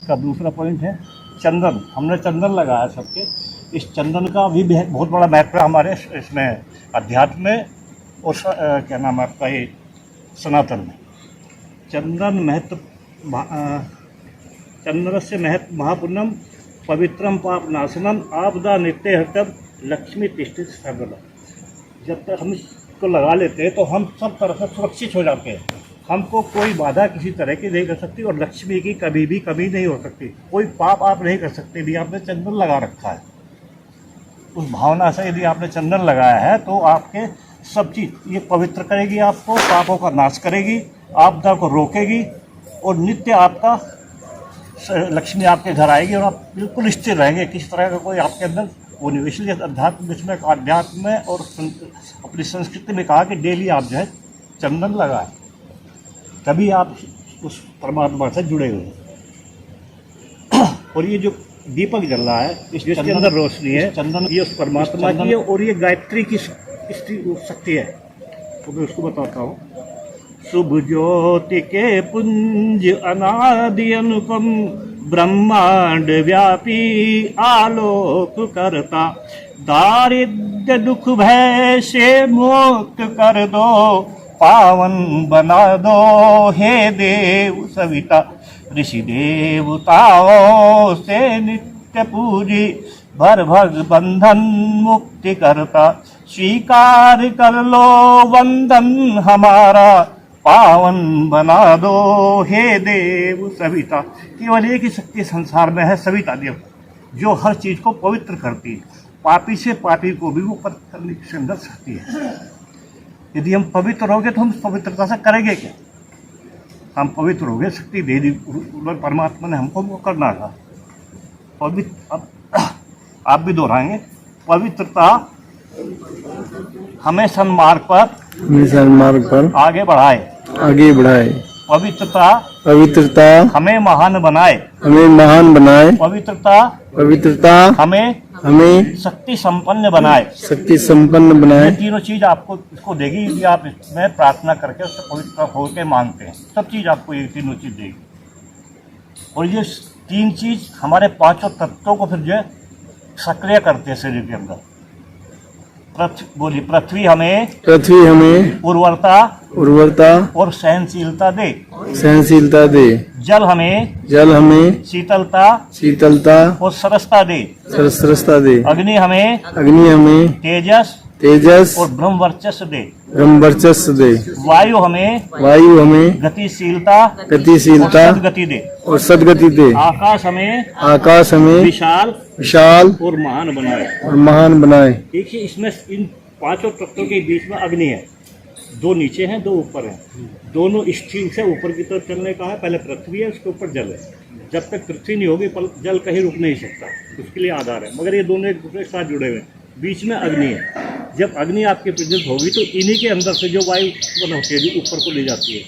का दूसरा पॉइंट है चंदन। हमने चंदन लगाया सबके। इस चंदन का भी बहुत बड़ा महत्व है हमारे इसमें अध्यात्म में और क्या नाम है आपका ये सनातन में। चंदन महत्व चंद्रस्य महत्व महापुण्यम पवित्रम पाप नाशनम आपदा नित्य हतम लक्ष्मी तिष्ठित सर्वदा। जब तक हम इसको लगा लेते हैं तो हम सब तरह से सुरक्षित हो जाते हैं। हमको कोई बाधा किसी तरह की नहीं कर सकती और लक्ष्मी की कभी भी कमी नहीं हो सकती। कोई पाप आप नहीं कर सकते भी आपने चंदन लगा रखा है। उस भावना से यदि आपने चंदन लगाया है तो आपके सब चीज़ ये पवित्र करेगी, आपको पापों का नाश करेगी, आपदा को रोकेगी और नित्य आपका लक्ष्मी आपके घर आएगी और आप बिल्कुल स्थिर रहेंगे। किसी तरह का कोई आपके अंदर वो नहीं। इसलिए अध्यात्म में और अपनी संस्कृति में कहा कि डेली आप जो है चंदन लगाएं, तभी आप उस परमात्मा से जुड़े हुए हैं। और ये जो दीपक जल रहा है इसके अंदर रोशनी है, चंदन ये उस परमात्मा की है और ये गायत्री की शक्ति है। तो मैं उसको बताता हूँ। शुभ ज्योति के पुंज अनादि अनुपम ब्रह्मांड व्यापी आलोक करता, दारिद्र्य दुख भय से मुक्त कर दो, पावन बना दो हे देव सविता। ऋषि देवताओं से नित्य पूजी भर भग बंधन मुक्ति करता, स्वीकार कर लो वंदन हमारा, पावन बना दो हे देव सविता। केवल एक ही शक्ति संसार में है, सविता देव, जो हर चीज को पवित्र करती है। पापी से पापी को भी वो पवित्र करने की अंदर शक्ति है। यदि हम पवित्र हो गए तो हम पवित्रता से करेंगे क्या? हम पवित्र हो गए, शक्ति दे दी परमात्मा ने हमको, वो करना था पवित्र। आप भी दोहराएंगे, पवित्रता हमें सन्मार्ग पर आगे बढ़ाए। पवित्रता हमें महान बनाए। पवित्रता हमें शक्ति संपन्न बनाए। ये तीनों चीज आपको इसको देगी यदि आप इसमें प्रार्थना करके उससे पवित्र होकर मांगते हैं। सब चीज आपको ये तीनों चीज देगी। और ये तीन चीज हमारे पांचों तत्वों को फिर जो है सक्रिय करते हैं शरीर के अंदर। पृथ्वी हमें उर्वरता और सहनशीलता दे। जल हमें शीतलता और सरसता दे। अग्नि हमें तेजस और ब्रह्म वर्चस्व दे। वायु हमें गतिशीलता और सद्गति दे। आकाश हमें विशाल और महान बनाए। देखिए इसमें इन पांचों तत्वों के बीच में अग्नि है, दो नीचे हैं, दो ऊपर हैं। दोनों स्थिर से ऊपर की तरफ चलने का है। पहले पृथ्वी है, उसके ऊपर जल है। जब तक पृथ्वी नहीं होगी जल कहीं रुक नहीं सकता, उसके लिए आधार है। मगर ये दोनों एक दूसरे के साथ जुड़े हुए हैं। बीच में अग्नि है। जब अग्नि आपके प्रेजेंट होगी तो इन्हीं के अंदर से जो वायु उत्पन्न होती है ऊपर को ले जाती है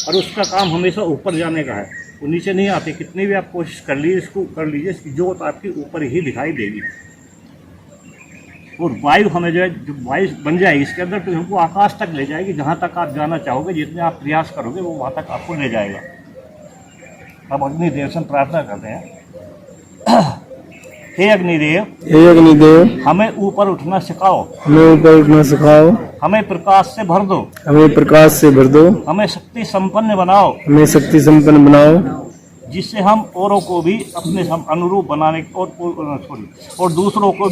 और उसका काम हमेशा ऊपर जाने का है, वो नीचे नहीं आती। कितनी भी आप कोशिश कर लीजिए, इसको कर लीजिए, इसकी जोत आपके ऊपर ही दिखाई देगी। और वायु हमें जो है जो वायु बन जाएगी इसके अंदर तो हमको आकाश तक ले जाएगी। जहाँ तक आप जाना चाहोगे, जितने आप प्रयास करोगे वो वहाँ तक आपको ले जाएगा। अब अग्निदेव से प्रार्थना करते हैं। हे अग्निदेव हमें ऊपर उठना सिखाओ। हमें प्रकाश से भर दो। हमें शक्ति संपन्न बनाओ। जिससे हम औरों को भी अपने अनुरूप बनाने और दूसरों को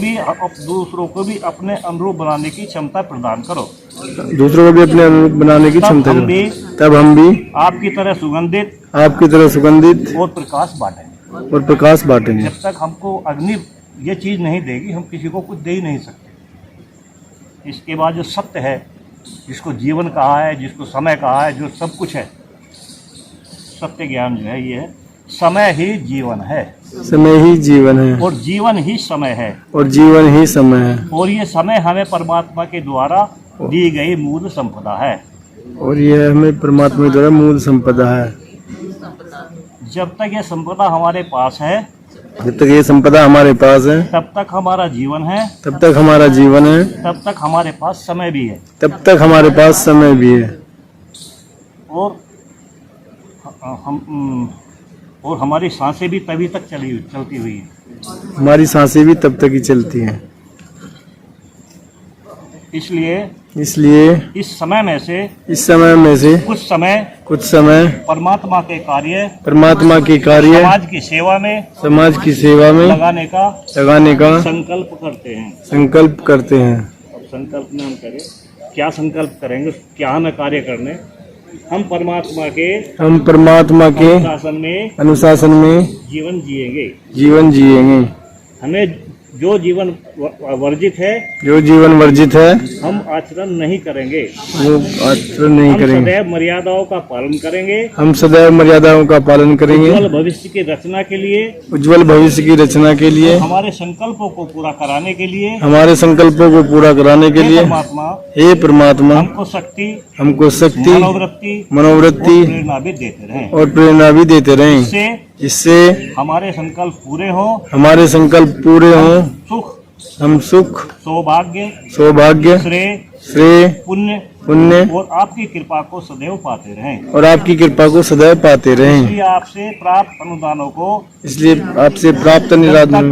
भी अपने अनुरूप बनाने की क्षमता प्रदान करो। तब हम भी आपकी तरह सुगंधित और प्रकाश बांटेंगे। जब तक हमको अग्नि ये चीज नहीं देगी, हम किसी को कुछ दे ही नहीं सकते। इसके बाद जो सत्य है, जिसको जीवन कहा है, जिसको समय कहा है, जो सब कुछ है, सत्य ज्ञान जो है ये है। समय ही जीवन है और जीवन ही समय है। और ये समय हमें परमात्मा के द्वारा दी गई मूल संपदा है। जब तक ये संपदा हमारे पास है, तब तक हमारा जीवन है। तब तक हमारे पास समय भी है। और हम और हमारी सांसें भी तभी तक चलती हुई हैं। हमारी सांसें भी तब तक ही चलती हैं। इसलिए इस समय में से कुछ समय परमात्मा के कार्य समाज की सेवा में लगाने का संकल्प करते हैं। अब संकल्प में हम करें, क्या संकल्प करेंगे, क्या हमें कार्य करने, हम परमात्मा के अनुशासन में जीवन जिएंगे। हमें जो जीवन वर्जित है हम आचरण नहीं करेंगे। हम सदैव मर्यादाओं का पालन करेंगे। उज्ज्वल भविष्य की रचना के लिए हमारे संकल्पों को पूरा कराने के लिए हे परमात्मा हमको शक्ति मनोवृत्ति और प्रेरणा भी देते रहें, जिससे हमारे संकल्प पूरे हो, हम सुख सौभाग्य श्रेय पुण्य और आपकी कृपा को सदैव पाते रहें। इसलिए आपसे प्राप्त अनुदानों को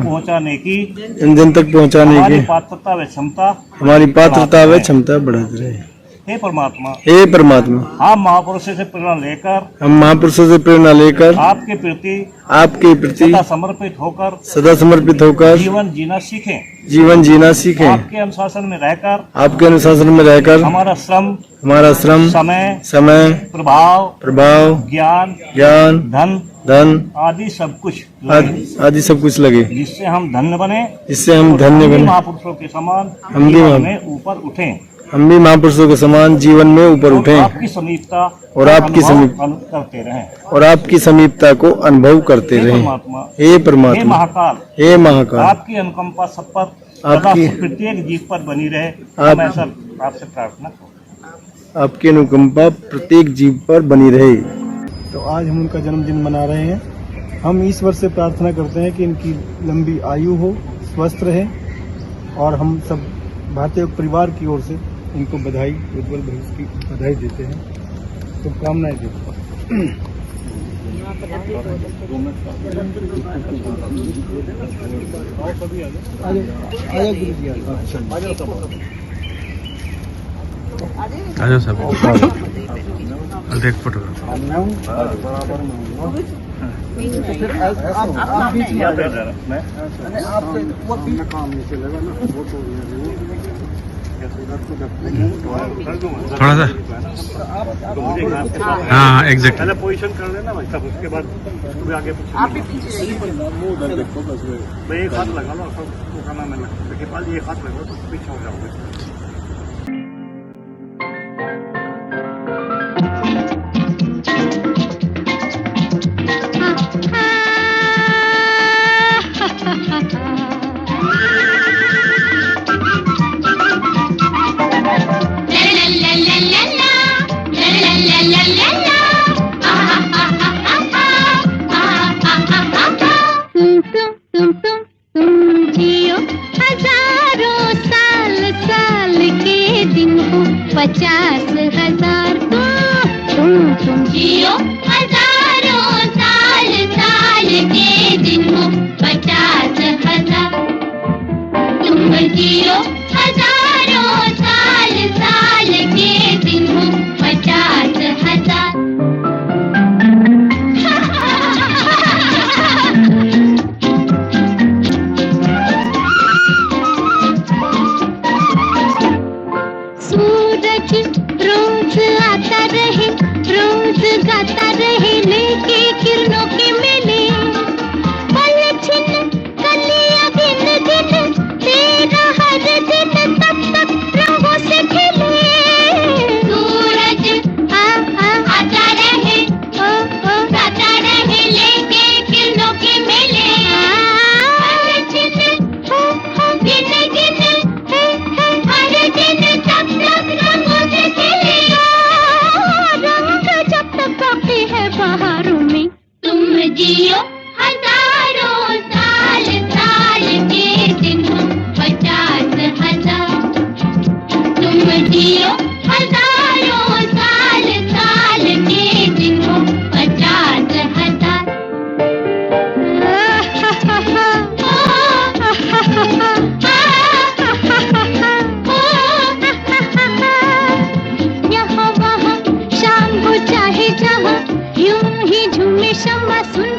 पहुँचाने की हमारी पात्रता व क्षमता बढ़ाते रहे। हे परमात्मा हम महापुरुषों से प्रेरणा लेकर आपके प्रति सदा समर्पित होकर जीवन जीना सीखें। आपके अनुशासन में रहकर हमारा श्रम समय प्रभाव ज्ञान धन आदि सब कुछ लगे, जिससे हम धन्य बने, महापुरुषों के समान हम भी महापुरुषों के समान जीवन में ऊपर उठें और आपकी समीपता को अनुभव करते रहें। हे परमात्मा हे महाकाल आपकी अनुकंपा सब पर प्रत्येक जीव पर बनी रहे। आपसे प्रार्थना आपकी अनुकंपा प्रत्येक जीव पर बनी रहे। तो आज हम उनका जन्मदिन मना रहे हैं। हम ईश्वर से प्रार्थना करते हैं कि इनकी लंबी आयु हो, स्वस्थ रहे, और हम सब भारतीय परिवार की ओर से इनको बधाई, उज्ज्वल भविष्य की बधाई देते हैं, शुभकामनाएं देते हैं। आजा सब देख फोटोग्राफ थोड़ा सा हाँ एग्जैक्ट पहले पोजीशन कर लेना भाई साहब, उसके बाद आगे मैं एक हाथ लगा लो, खाना में एक हाथ लगा तो पीछे हो जाओगे। जियो हजारों साल के दिन हो 50,000 तुम जियो हजारों साल के दिन हो 50,000 तुम जियो हजारों साल के दिन हो 50,000। रोज आता रहे, रोज गाता रहे, लेके किरणों के मेले, पल छिन कलियां गिन तेरा हर दिन तब तक रंगों से खेले। सूरज आता रहे, गाता रहे, लेके किरणों के मेले, पल छिन गिन हर दिन तब तक रंगों से खेले। रंग जब तक बाकी है बहारों में शम्मा सुन